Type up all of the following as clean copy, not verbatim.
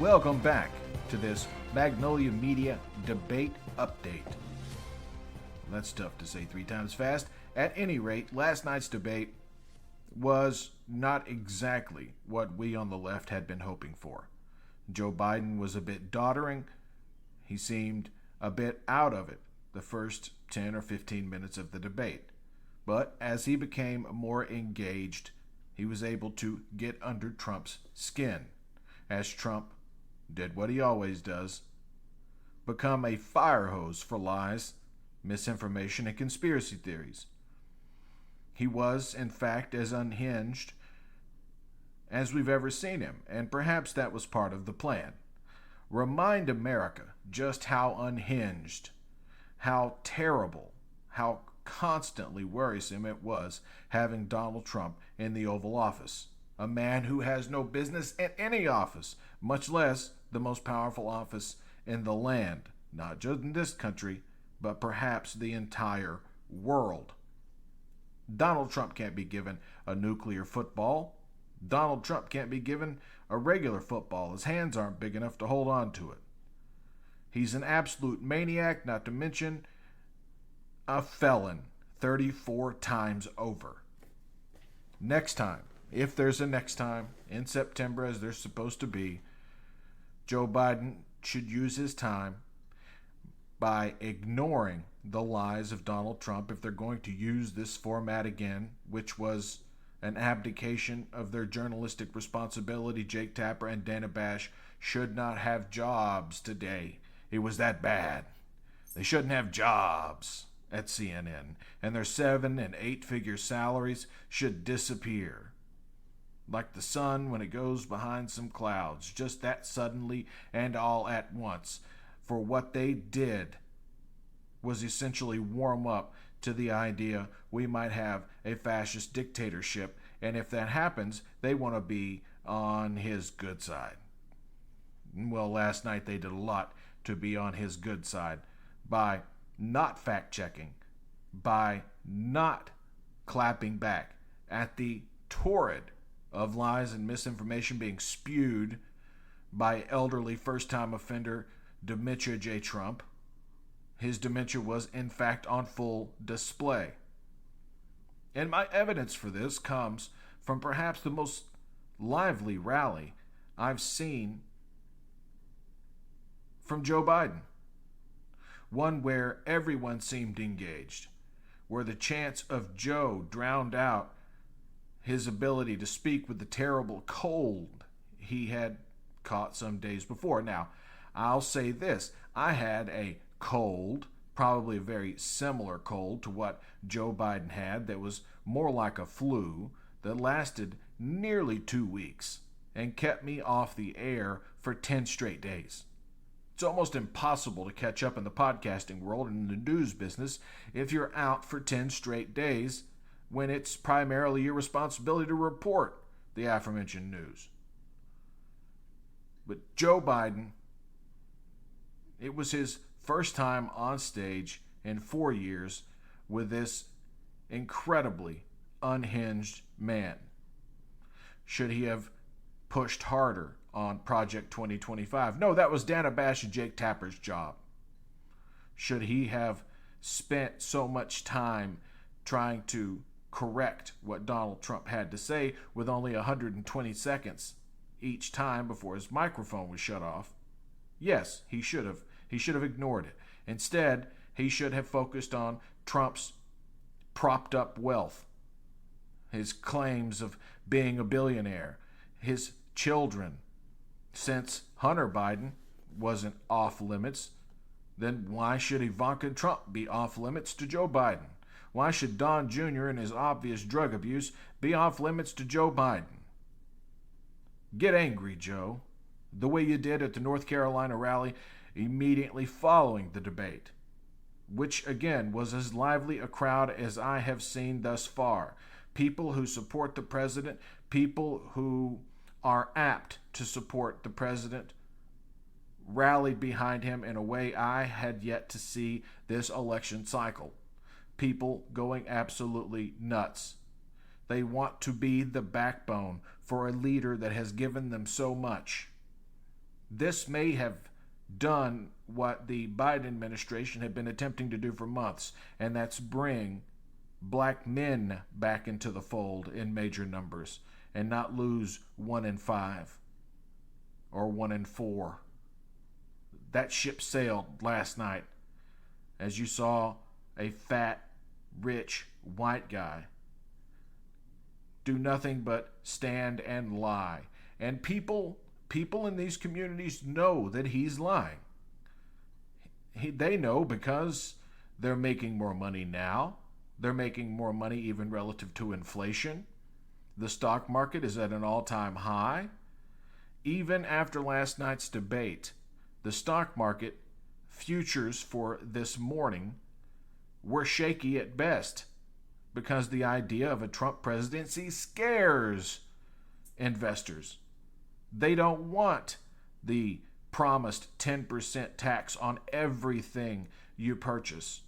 Welcome back to this Magnolia Media Debate Update. That's tough to say 3 times fast. At any rate, last night's debate was not exactly what we on the left had been hoping for. Joe Biden was a bit doddering. He seemed a bit out of it the first 10 or 15 minutes of the debate. But as he became more engaged, he was able to get under Trump's skin, as Trump did what he always does, become a fire hose for lies, misinformation, and conspiracy theories. He was, in fact, as unhinged as we've ever seen him, and perhaps that was part of the plan. Remind America just how unhinged, how terrible, how constantly worrisome it was having Donald Trump in the Oval Office, a man who has no business in any office, much less the most powerful office in the land, not just in this country, but perhaps the entire world. Donald Trump can't be given a nuclear football. Donald Trump can't be given a regular football. His hands aren't big enough to hold on to it. He's an absolute maniac, not to mention a felon 34 times over. Next time, if there's a next time, in September as there's supposed to be, Joe Biden should use his time by ignoring the lies of Donald Trump if they're going to use this format again, which was an abdication of their journalistic responsibility. Jake Tapper and Dana Bash should not have jobs today. It was that bad. They shouldn't have jobs at CNN, and their 7- and 8-figure salaries should disappear. Like the sun when it goes behind some clouds, just that suddenly and all at once. For what they did was essentially warm up to the idea we might have a fascist dictatorship, and if that happens, they want to be on his good side. Well, last night they did a lot to be on his good side by not fact-checking, by not clapping back at the torrent of lies and misinformation being spewed by elderly first-time offender Dementia J. Trump. His dementia was, in fact, on full display. And my evidence for this comes from perhaps the most lively rally I've seen from Joe Biden. One where everyone seemed engaged, where the chants of Joe drowned out his ability to speak with the terrible cold he had caught some days before. Now, I'll say this. I had a cold, probably a very similar cold to what Joe Biden had, that was more like a flu, that lasted nearly 2 weeks and kept me off the air for 10 straight days. It's almost impossible to catch up in the podcasting world and in the news business if you're out for 10 straight days when it's primarily your responsibility to report the aforementioned news. But Joe Biden, it was his first time on stage in 4 years with this incredibly unhinged man. Should he have pushed harder on Project 2025? No, that was Dana Bash and Jake Tapper's job. Should he have spent so much time trying to correct what Donald Trump had to say with only 120 seconds each time before his microphone was shut off? Yes, he should have. He should have ignored it. Instead, he should have focused on Trump's propped up wealth, his claims of being a billionaire, his children. Since Hunter Biden wasn't off limits, then why should Ivanka Trump be off limits to Joe Biden? Why should Don Jr. and his obvious drug abuse be off limits to Joe Biden? Get angry, Joe, the way you did at the North Carolina rally immediately following the debate, which again was as lively a crowd as I have seen thus far. People who support the president, people who are apt to support the president, rallied behind him in a way I had yet to see this election cycle. People going absolutely nuts. They want to be the backbone for a leader that has given them so much. This may have done what the Biden administration had been attempting to do for months, and that's bring black men back into the fold in major numbers and not lose 1 in 5 or 1 in 4. That ship sailed last night as you saw a fat, rich, white guy do nothing but stand and lie. And people in these communities know that he's lying. They know because they're making more money now. They're making more money even relative to inflation. The stock market is at an all-time high. Even after last night's debate, the stock market futures for this morning were shaky at best because the idea of a Trump presidency scares investors. They don't want the promised 10% tax on everything you purchase.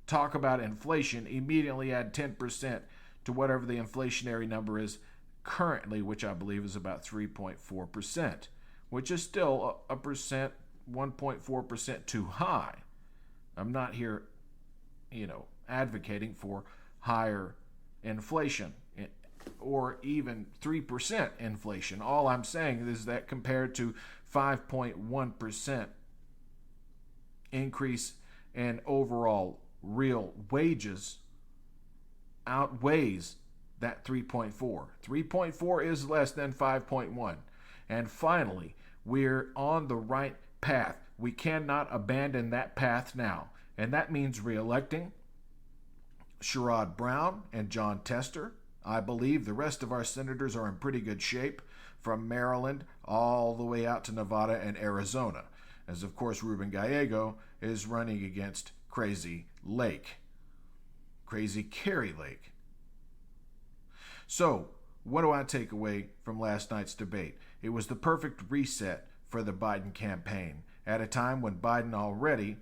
Talk about inflation, immediately add 10% to whatever the inflationary number is currently, which I believe is about 3.4%, which is still a percent, 1.4% too high. I'm not here, advocating for higher inflation or even 3% inflation. All I'm saying is that compared to 5.1% increase in overall real wages outweighs that 3.4. 3.4 is less than 5.1. And finally, we're on the right path. We cannot abandon that path now. And that means reelecting Sherrod Brown and John Tester. I believe the rest of our senators are in pretty good shape, from Maryland all the way out to Nevada and Arizona, as of course Ruben Gallego is running against Crazy Carrie Lake. So, what do I take away from last night's debate? It was the perfect reset for the Biden campaign at a time when Biden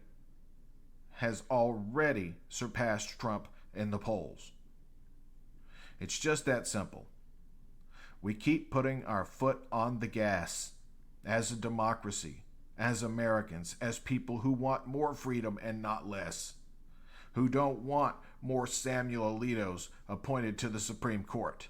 has already surpassed Trump in the polls. It's just that simple. We keep putting our foot on the gas as a democracy, as Americans, as people who want more freedom and not less, who don't want more Samuel Alitos appointed to the Supreme Court.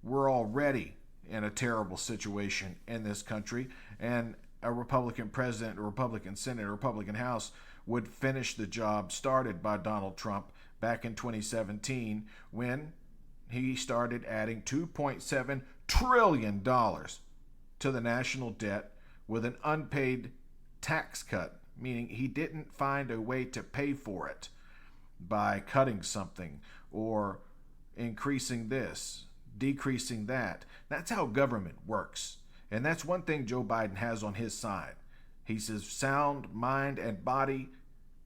We're already in a terrible situation in this country, and a Republican president, a Republican Senate, a Republican House would finish the job started by Donald Trump back in 2017 when he started adding $2.7 trillion to the national debt with an unpaid tax cut, meaning he didn't find a way to pay for it by cutting something or increasing this, decreasing that. That's how government works. And that's one thing Joe Biden has on his side. He's of sound mind and body.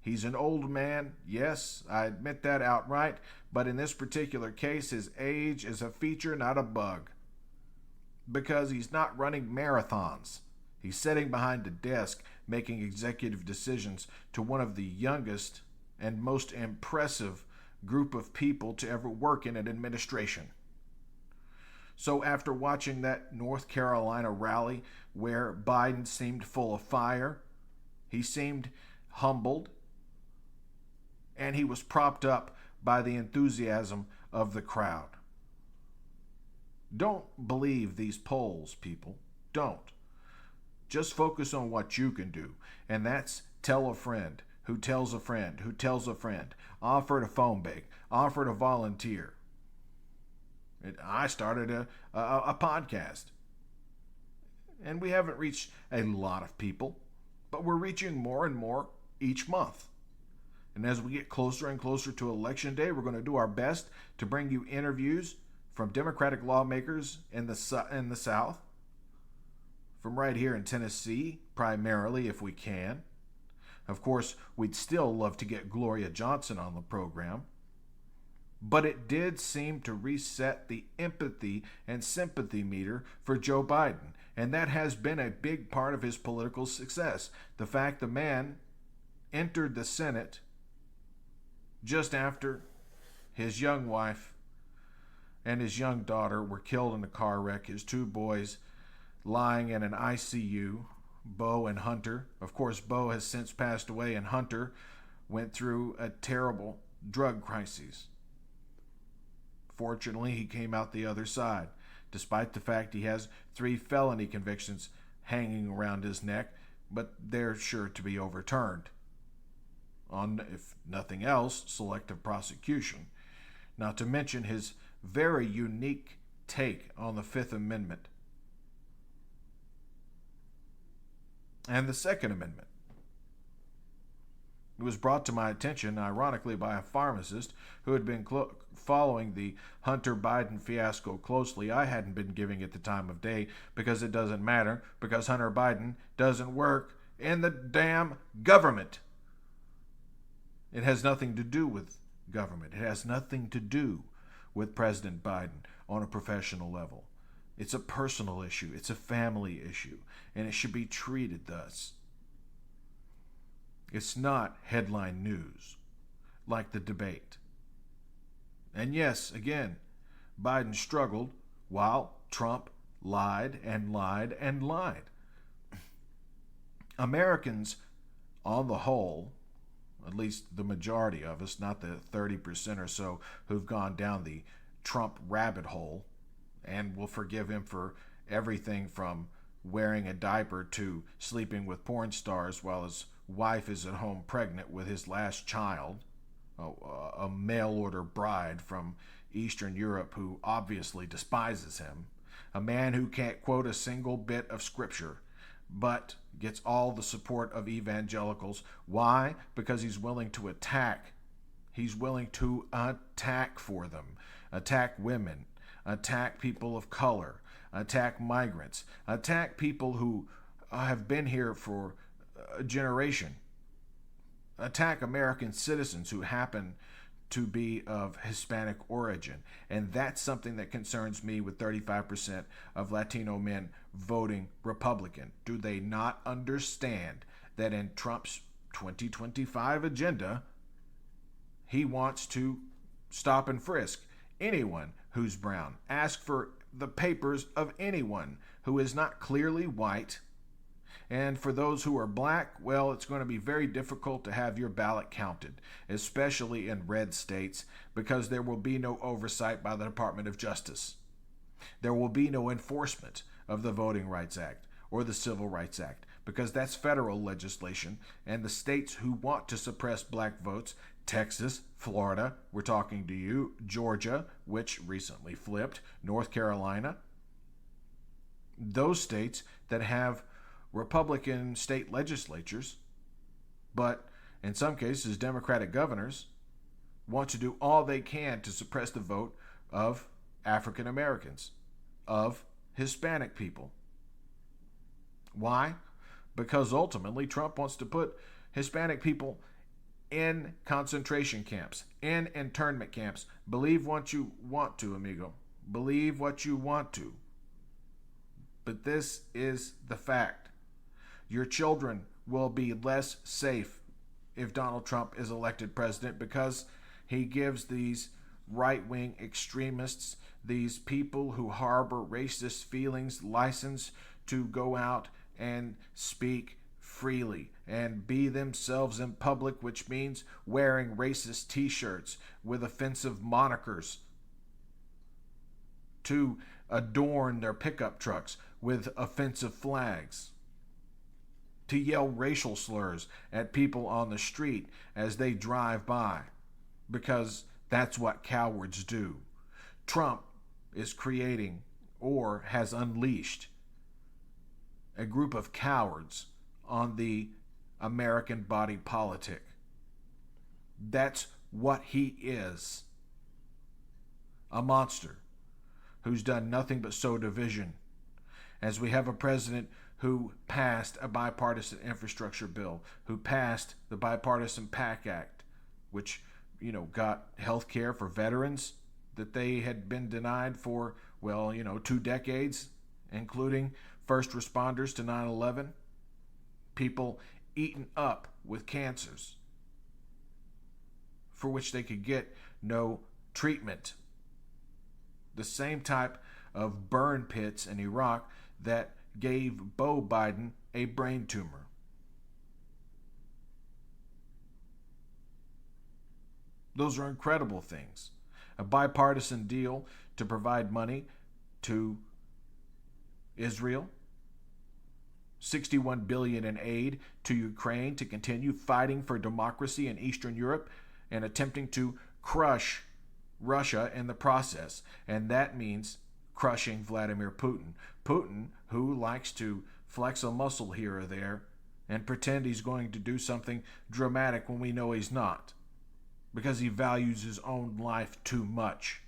He's an old man. Yes, I admit that outright. But in this particular case, his age is a feature, not a bug. Because he's not running marathons. He's sitting behind a desk making executive decisions to one of the youngest and most impressive group of people to ever work in an administration. So after watching that North Carolina rally where Biden seemed full of fire, he seemed humbled, and he was propped up by the enthusiasm of the crowd. Don't believe these polls, people. Don't. Just focus on what you can do, and that's tell a friend who tells a friend who tells a friend. Offer to phone bank. Offer to volunteer. I started a podcast, and we haven't reached a lot of people, but we're reaching more and more each month. And as we get closer and closer to Election Day, we're going to do our best to bring you interviews from Democratic lawmakers in the South, from right here in Tennessee, primarily if we can. Of course, we'd still love to get Gloria Johnson on the program. But it did seem to reset the empathy and sympathy meter for Joe Biden. And that has been a big part of his political success. The fact the man entered the Senate just after his young wife and his young daughter were killed in a car wreck, his two boys lying in an ICU, Bo and Hunter. Of course, Bo has since passed away, and Hunter went through a terrible drug crisis. Fortunately, he came out the other side, despite the fact he has 3 felony convictions hanging around his neck, but they're sure to be overturned on, if nothing else, selective prosecution. Not to mention his very unique take on the Fifth Amendment and the Second Amendment. It was brought to my attention, ironically, by a pharmacist who had been following the Hunter Biden fiasco closely. I hadn't been giving it the time of day because it doesn't matter, because Hunter Biden doesn't work in the damn government. It has nothing to do with government. It has nothing to do with President Biden on a professional level. It's a personal issue. It's a family issue, and it should be treated thus. It's not headline news like the debate. And yes, again, Biden struggled while Trump lied and lied and lied. Americans, on the whole, at least the majority of us, not the 30% or so who've gone down the Trump rabbit hole and will forgive him for everything from wearing a diaper to sleeping with porn stars while his wife is at home pregnant with his last child, a mail-order bride from Eastern Europe who obviously despises him, a man who can't quote a single bit of scripture, but gets all the support of evangelicals. Why? Because he's willing to attack. He's willing to attack for them, attack women, attack people of color, attack migrants, attack people who have been here for a generation, attack American citizens who happen to be of Hispanic origin. And that's something that concerns me with 35% of Latino men voting Republican. Do they not understand that in Trump's 2025 agenda, he wants to stop and frisk anyone who's brown, ask for the papers of anyone who is not clearly white. And for those who are black, well, it's going to be very difficult to have your ballot counted, especially in red states, because there will be no oversight by the Department of Justice. There will be no enforcement of the Voting Rights Act or the Civil Rights Act, because that's federal legislation, and the states who want to suppress black votes, Texas, Florida, we're talking to you, Georgia, which recently flipped, North Carolina, those states that have Republican state legislatures, but in some cases Democratic governors, want to do all they can to suppress the vote of African Americans, of Hispanic people. Why? Because ultimately Trump wants to put Hispanic people in concentration camps, in internment camps. Believe what you want to, amigo. Believe what you want to. But this is the fact. Your children will be less safe if Donald Trump is elected president, because he gives these right-wing extremists, these people who harbor racist feelings, license to go out and speak freely and be themselves in public, which means wearing racist t-shirts with offensive monikers, to adorn their pickup trucks with offensive flags, to yell racial slurs at people on the street as they drive by, because that's what cowards do. Trump is creating, or has unleashed, a group of cowards on the American body politic. That's what he is. A monster who's done nothing but sow division. As we have a president who passed a bipartisan infrastructure bill, who passed the Bipartisan PAC Act, which, got health care for veterans that they had been denied for, 2 decades, including first responders to 9/11, people eaten up with cancers for which they could get no treatment. The same type of burn pits in Iraq that gave Beau Biden a brain tumor. Those are incredible things. A bipartisan deal to provide money to Israel, $61 billion in aid to Ukraine to continue fighting for democracy in Eastern Europe and attempting to crush Russia in the process. And that means crushing Vladimir Putin. Putin, who likes to flex a muscle here or there and pretend he's going to do something dramatic when we know he's not, because he values his own life too much.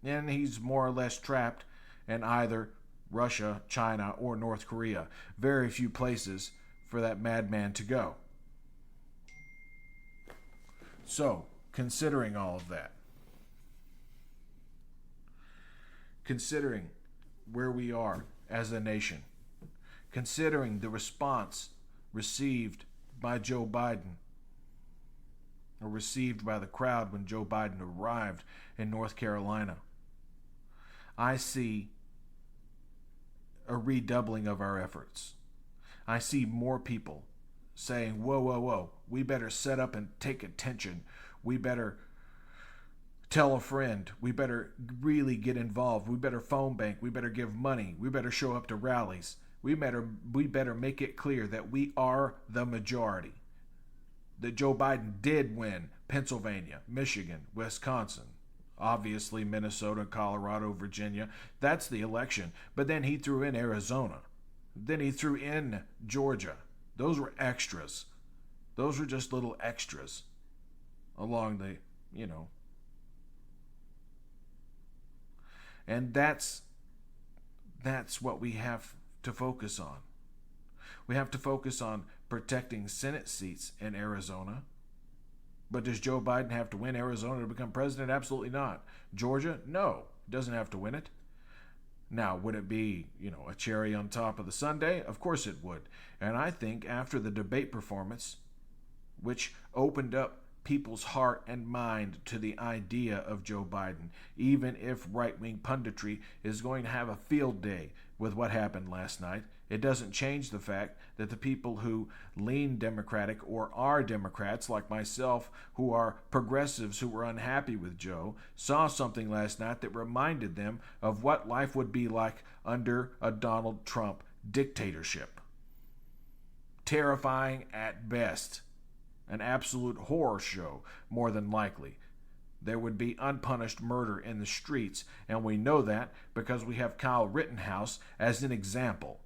And he's more or less trapped in either Russia, China, or North Korea. Very few places for that madman to go. So, considering all of that, considering where we are as a nation, considering the response received by Joe Biden, or received by the crowd when Joe Biden arrived in North Carolina, I see a redoubling of our efforts. I see more people saying, whoa, whoa, whoa, we better set up and take attention. We better tell a friend. We better really get involved. We better phone bank. We better give money. We better show up to rallies. We better make it clear that we are the majority. That Joe Biden did win Pennsylvania, Michigan, Wisconsin, obviously Minnesota, Colorado, Virginia. That's the election. But then he threw in Arizona. Then he threw in Georgia. Those were extras. Those were just little extras along the, And that's what we have to focus on. We have to focus on protecting Senate seats in Arizona. But does Joe Biden have to win Arizona to become president? Absolutely not. Georgia? No. Doesn't have to win it. Now, would it be, a cherry on top of the sundae? Of course it would. And I think after the debate performance, which opened up people's heart and mind to the idea of Joe Biden, even if right-wing punditry is going to have a field day with what happened last night, it doesn't change the fact that the people who lean Democratic or are Democrats, like myself, who are progressives who were unhappy with Joe, saw something last night that reminded them of what life would be like under a Donald Trump dictatorship. Terrifying at best. An absolute horror show, more than likely. There would be unpunished murder in the streets, and we know that because we have Kyle Rittenhouse as an example.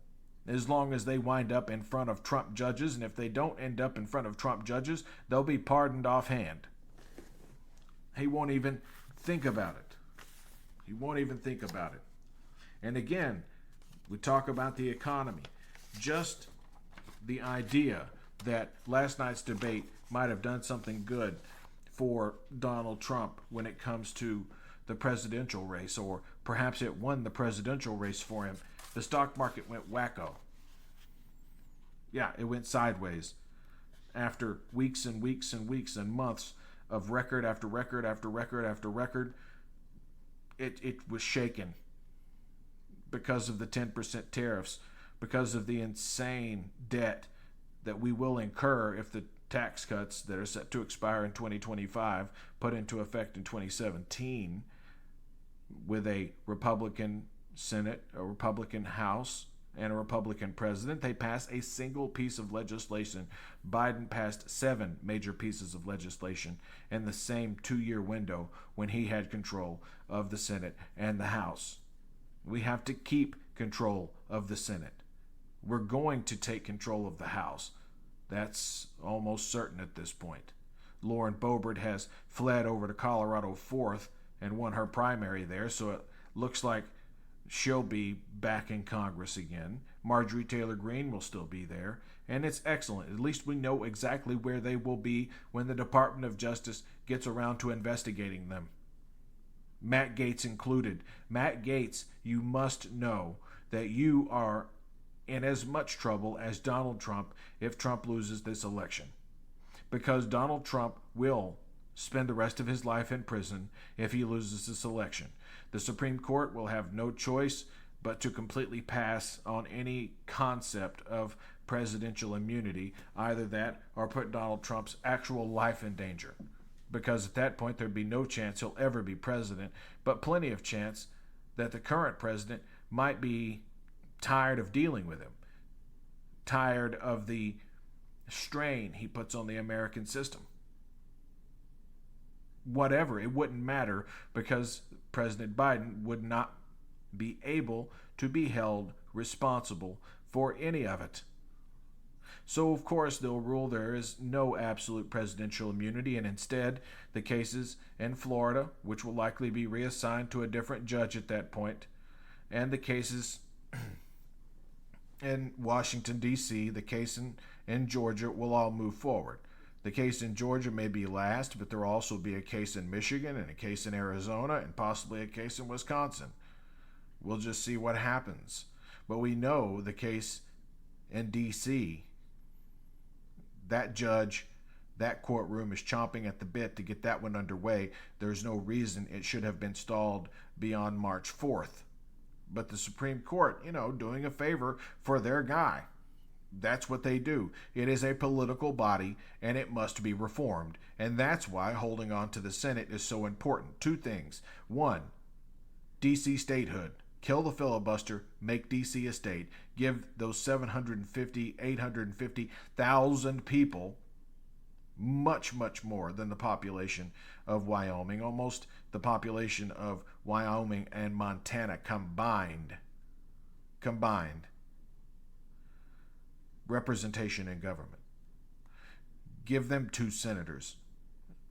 As long as they wind up in front of Trump judges, and if they don't end up in front of Trump judges, they'll be pardoned offhand. He won't even think about it. He won't even think about it. And again, we talk about the economy. Just the idea that last night's debate might have done something good for Donald Trump when it comes to the presidential race, or perhaps it won the presidential race for him. The stock market went wacko. Yeah, it went sideways after weeks and weeks and weeks and months of record after record after record after record. It was shaken because of the 10% tariffs, because of the insane debt that we will incur if the tax cuts that are set to expire in 2025 put into effect in 2017 with a Republican Senate, a Republican House, and a Republican president. They passed a single piece of legislation. Biden passed 7 major pieces of legislation in the same 2-year window when he had control of the Senate and the House. We have to keep control of the Senate. We're going to take control of the House. That's almost certain at this point. Lauren Boebert has fled over to Colorado 4th and won her primary there, so it looks like she'll be back in Congress again. Marjorie Taylor Greene will still be there, and it's excellent. At least we know exactly where they will be when the Department of Justice gets around to investigating them. Matt Gaetz included. Matt Gaetz, you must know that you are in as much trouble as Donald Trump if Trump loses this election. Because Donald Trump will spend the rest of his life in prison if he loses this election. The Supreme Court will have no choice but to completely pass on any concept of presidential immunity, either that or put Donald Trump's actual life in danger. Because at that point, there'd be no chance he'll ever be president, but plenty of chance that the current president might be tired of dealing with him, tired of the strain he puts on the American system. Whatever, it wouldn't matter because President Biden would not be able to be held responsible for any of it. So, of course, they'll rule there is no absolute presidential immunity, and instead, the cases in Florida, which will likely be reassigned to a different judge at that point, and the cases in Washington, D.C., the case in Georgia will all move forward. The case in Georgia may be last, but there will also be a case in Michigan and a case in Arizona and possibly a case in Wisconsin. We'll just see what happens. But we know the case in D.C., that judge, that courtroom is chomping at the bit to get that one underway. There's no reason it should have been stalled beyond March 4th. But the Supreme Court, doing a favor for their guy. That's what they do. It is a political body, and it must be reformed. And that's why holding on to the Senate is so important. Two things. One, D.C. statehood. Kill the filibuster, make D.C. a state, give those 750, 850,000 people much, much more than the population of Wyoming, almost the population of Wyoming and Montana combined. Representation in government. Give them 2 senators.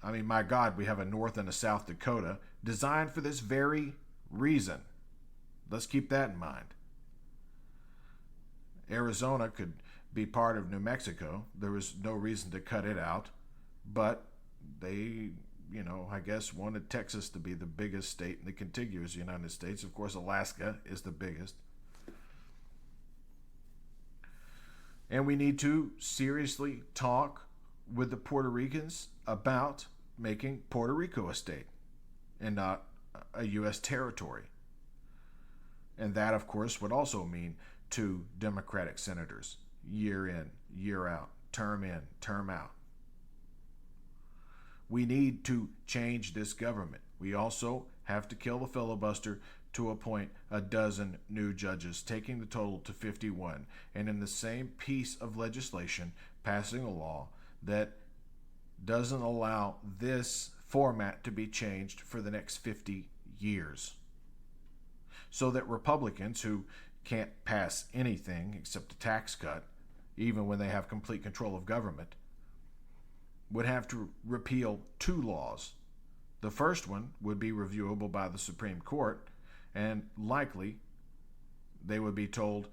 I mean, my God, we have a North and a South Dakota designed for this very reason. Let's keep that in mind. Arizona could be part of New Mexico. There was no reason to cut it out, but they, I guess wanted Texas to be the biggest state in the contiguous United States. Of course, Alaska is the biggest. And we need to seriously talk with the Puerto Ricans about making Puerto Rico a state and not a U.S. territory. And that, of course, would also mean 2 Democratic senators, year in, year out, term in, term out. We need to change this government. We also have to kill the filibuster to appoint a dozen new judges, taking the total to 51, and in the same piece of legislation, passing a law that doesn't allow this format to be changed for the next 50 years. So that Republicans who can't pass anything except a tax cut, even when they have complete control of government, would have to repeal 2 laws. The first one would be reviewable by the Supreme Court, and likely they would be told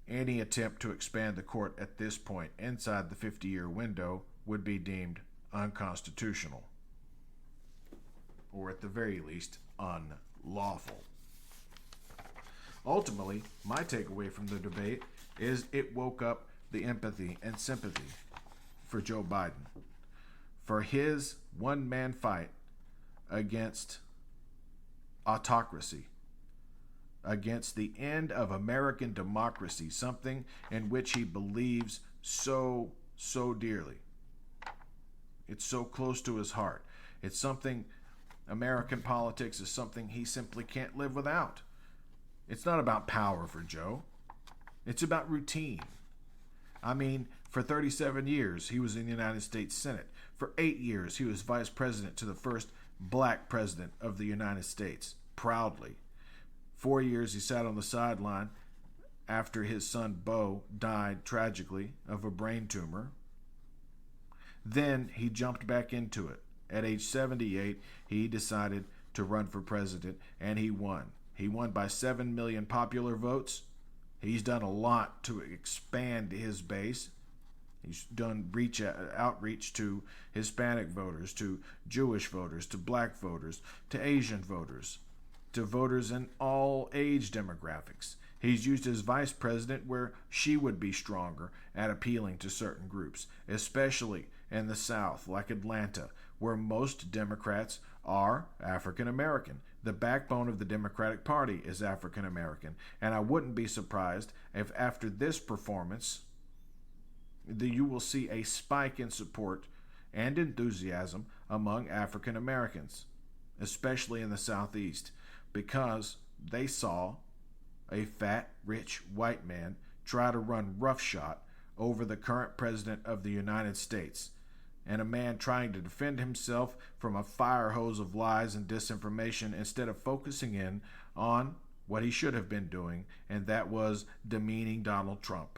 any attempt to expand the court at this point inside the 50-year window would be deemed unconstitutional, or at the very least unlawful. Ultimately, my takeaway from the debate is it woke up the empathy and sympathy for Joe Biden, for his one-man fight against autocracy, against the end of American democracy, something in which he believes so dearly. It's so close to his heart. It's something, American politics is something he simply can't live without. It's not about power for Joe. It's about routine. I mean, for 37 years, he was in the United States Senate. For 8 years, he was vice president to the first black president of the United States, proudly. 4 years, he sat on the sideline after his son, Beau, died tragically of a brain tumor. Then he jumped back into it. At age 78, he decided to run for president, and he won. He won by 7 million popular votes. He's done a lot to expand his base. He's done outreach to Hispanic voters, to Jewish voters, to black voters, to Asian voters, to voters in all age demographics. He's used his vice president where she would be stronger at appealing to certain groups, especially in the South, like Atlanta, where most Democrats are African American. The backbone of the Democratic Party is African American, and I wouldn't be surprised if after this performance you will see a spike in support and enthusiasm among African Americans, especially in the Southeast, because they saw a fat, rich white man try to run roughshod over the current president of the United States, and a man trying to defend himself from a fire hose of lies and disinformation instead of focusing in on what he should have been doing, and that was demeaning Donald Trump,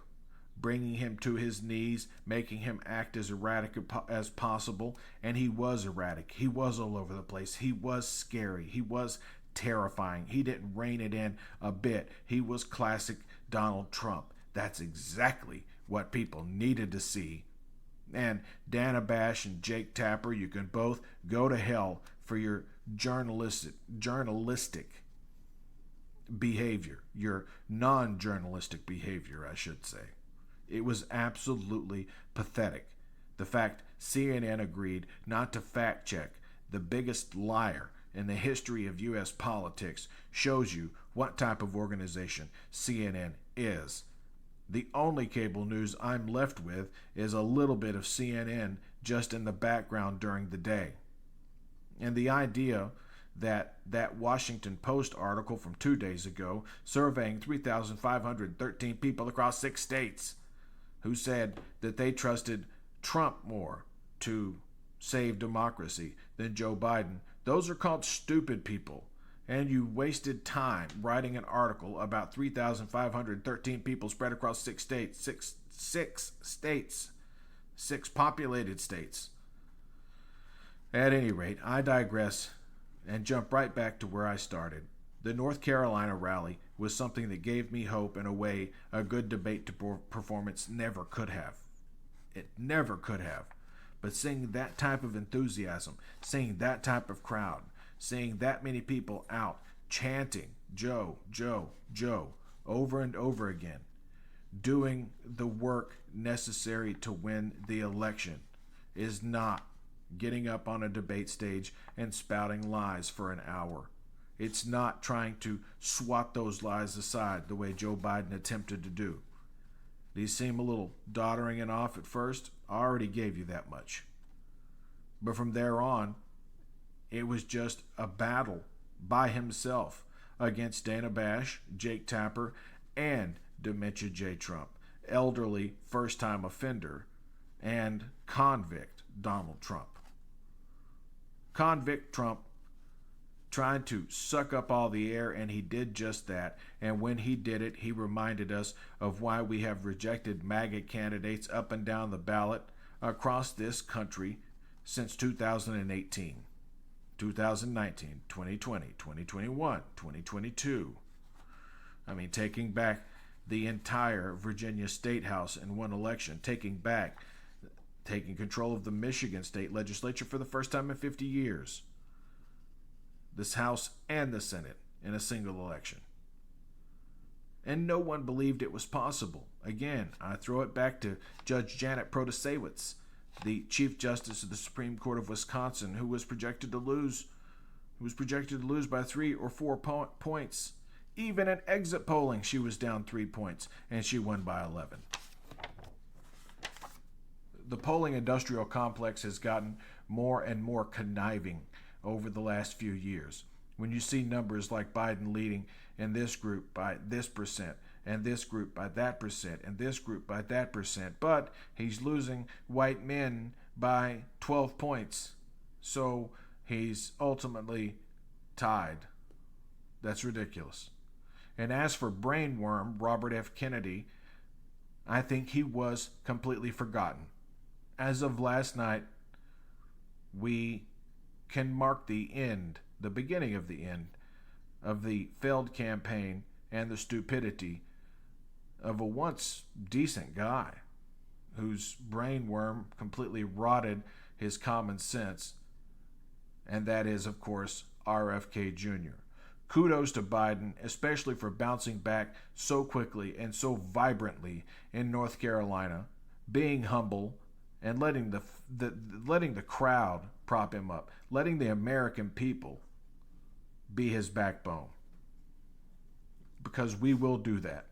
bringing him to his knees, making him act as erratic as possible. And he was erratic. He was all over the place. He was scary. He was terrifying. He didn't rein it in a bit. He was classic Donald Trump. That's exactly what people needed to see. And Dana Bash and Jake Tapper, you can both go to hell for your journalistic behavior, your non-journalistic behavior, I should say. It was absolutely pathetic. The fact CNN agreed not to fact-check the biggest liar in the history of U.S. politics shows you what type of organization CNN is. The only cable news I'm left with is a little bit of CNN just in the background during the day. And the idea that Washington Post article from 2 days ago, surveying 3,513 people across 6 states, who said that they trusted Trump more to save democracy than Joe Biden, those are called stupid people. And you wasted time writing an article about 3,513 people spread across 6 states, six states, 6 populated states. At any rate, I digress and jump right back to where I started. The North Carolina rally was something that gave me hope in a way a good debate performance never could have. It never could have. But seeing that type of enthusiasm, seeing that type of crowd, seeing that many people out chanting Joe, Joe, Joe over and over again, doing the work necessary to win the election, is not getting up on a debate stage and spouting lies for an hour. It's not trying to swat those lies aside the way Joe Biden attempted to do. These seem a little doddering and off at first. I already gave you that much. But from there on, it was just a battle by himself against Dana Bash, Jake Tapper, and Dementia J. Trump, elderly first-time offender, and convict Donald Trump. Convict Trump tried to suck up all the air, and he did just that. And when he did it, he reminded us of why we have rejected MAGA candidates up and down the ballot across this country since 2018, 2019, 2020, 2021, 2022. I mean, taking back the entire Virginia State House in one election, taking control of the Michigan State Legislature for the first time in 50 years. This House and the Senate in a single election. And no one believed it was possible. Again, I throw it back to Judge Janet Protasewicz, the Chief Justice of the Supreme Court of Wisconsin, who was projected to lose by 3 or 4 points. Even in exit polling, she was down 3 points, and she won by 11. The polling industrial complex has gotten more and more conniving over the last few years. When you see numbers like Biden leading in this group by this percent, and this group by that percent, and this group by that percent, but he's losing white men by 12 points, so he's ultimately tied. That's ridiculous. And as for brainworm Robert F. Kennedy, I think he was completely forgotten. As of last night, we can mark the beginning of the end of the failed campaign and the stupidity of a once decent guy whose brainworm completely rotted his common sense, and that is, of course, RFK Jr. Kudos to Biden, especially for bouncing back so quickly and so vibrantly in North Carolina, being humble, and letting the crowd prop him up, letting the American people be his backbone. Because we will do that.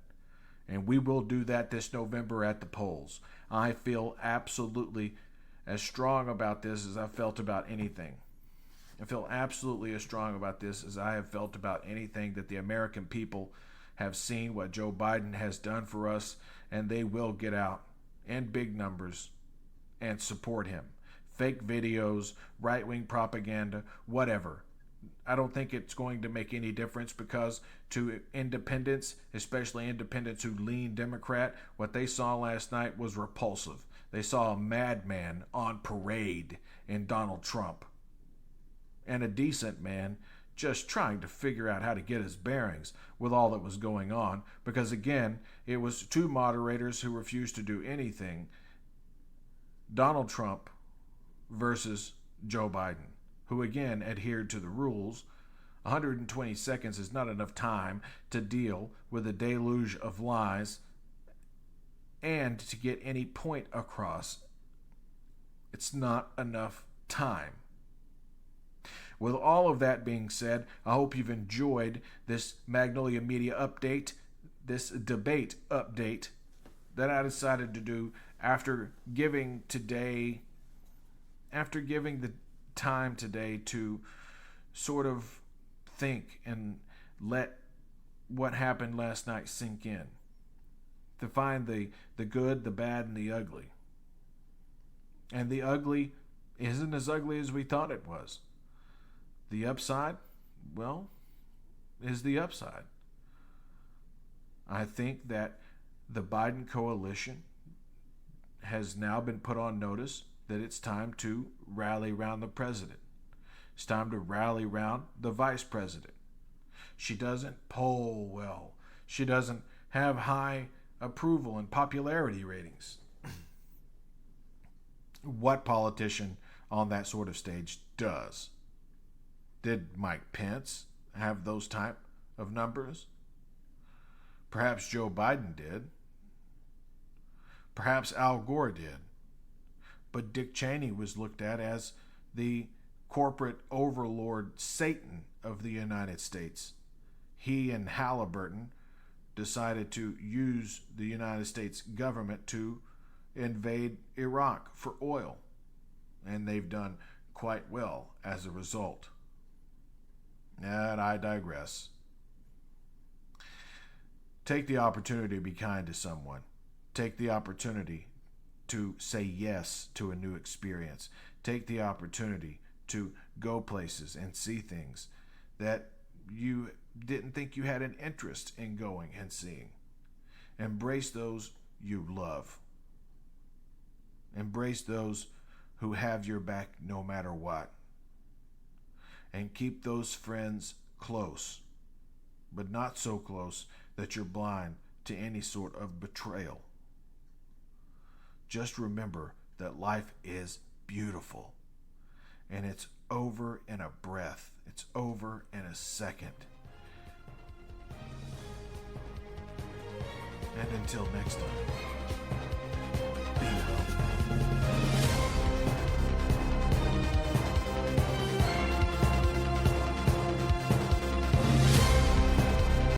And we will do that this November at the polls. I feel absolutely as strong about this as I've felt about anything. I feel absolutely as strong about this as I have felt about anything, that the American people have seen what Joe Biden has done for us, and they will get out in big numbers and support him. Fake videos, right-wing propaganda, whatever. I don't think it's going to make any difference, because to independents, especially independents who lean Democrat, what they saw last night was repulsive. They saw a madman on parade in Donald Trump, and a decent man just trying to figure out how to get his bearings with all that was going on, because again, it was two moderators who refused to do anything. Donald Trump versus Joe Biden, who again adhered to the rules. 120 seconds is not enough time to deal with a deluge of lies and to get any point across. It's not enough time. With all of that being said, I hope you've enjoyed this Magnolia Media update, this debate update that I decided to do after giving the time today to sort of think and let what happened last night sink in, to find the good, the bad, and the ugly. And the ugly isn't as ugly as we thought it was. The upside, well, is the upside. I think that the Biden coalition has now been put on notice that it's time to rally around the president. It's time to rally around the vice president. She doesn't poll well. She doesn't have high approval and popularity ratings. What politician on that sort of stage does? Did Mike Pence have those type of numbers? Perhaps Joe Biden did. Perhaps Al Gore did. But Dick Cheney was looked at as the corporate overlord Satan of the United States. He and Halliburton decided to use the United States government to invade Iraq for oil. And they've done quite well as a result. And I digress. Take the opportunity to be kind to someone. Take the opportunity to say yes to a new experience. Take the opportunity to go places and see things that you didn't think you had an interest in going and seeing. Embrace those you love. Embrace those who have your back no matter what. And keep those friends close, but not so close that you're blind to any sort of betrayal. Just remember that life is beautiful, and it's over in a breath. It's over in a second. And until next time.